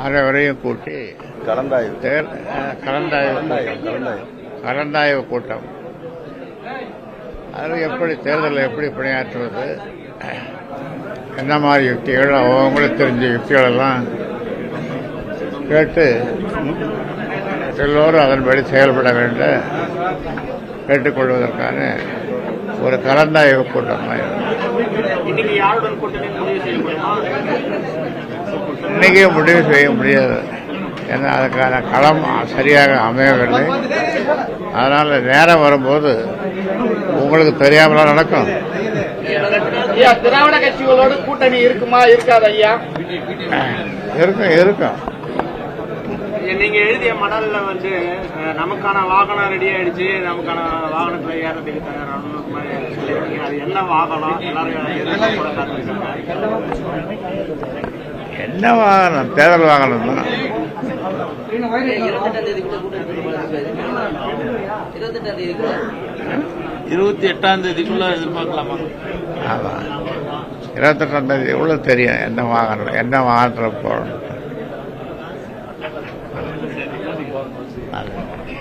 அனைவரையும் கூட்டி கலந்தாய்வு கூட்டம். அதில் எப்படி தேர்தலில் எப்படி பணியாற்றுவது, என்ன மாதிரி யுக்திகள், அவங்களுக்கு தெரிஞ்ச யுக்திகள் எல்லாம் கேட்டு எல்லோரும் அதன்படி செயல்பட வேண்டும் கேட்டுக்கொள்வதற்கான ஒரு கலந்தாய்வு கூட்டம் தான். இன்னைக்கே முடிவு செய்ய முடியாது, ஏன்னா அதுக்கான களம் சரியாக அமையவில்லை. அதனால நேரம் வரும்போது உங்களுக்கு தெரியாமலா நடக்கும். திராவிட கட்சிகளோடு கூட்டணி இருக்குமா இருக்காது ஐயா? இருக்கும். நீங்க எழுதிய மணல்ல நமக்கான வாகனம் ரெடி ஆயிடுச்சு, நமக்கான வாகனத்துல ஏறதுக்கு தயாராகணும், அது என்ன வாகனம் என்ன வாகனம்? தேர்தல் வாகனம் தான். 28ஆம் தேதிக்குள்ள எதிர்பார்க்கலாமா? ஆமா, 28ஆம் தேதி உள்ள தெரியும் என்ன வாகனத்தில் போகணும்.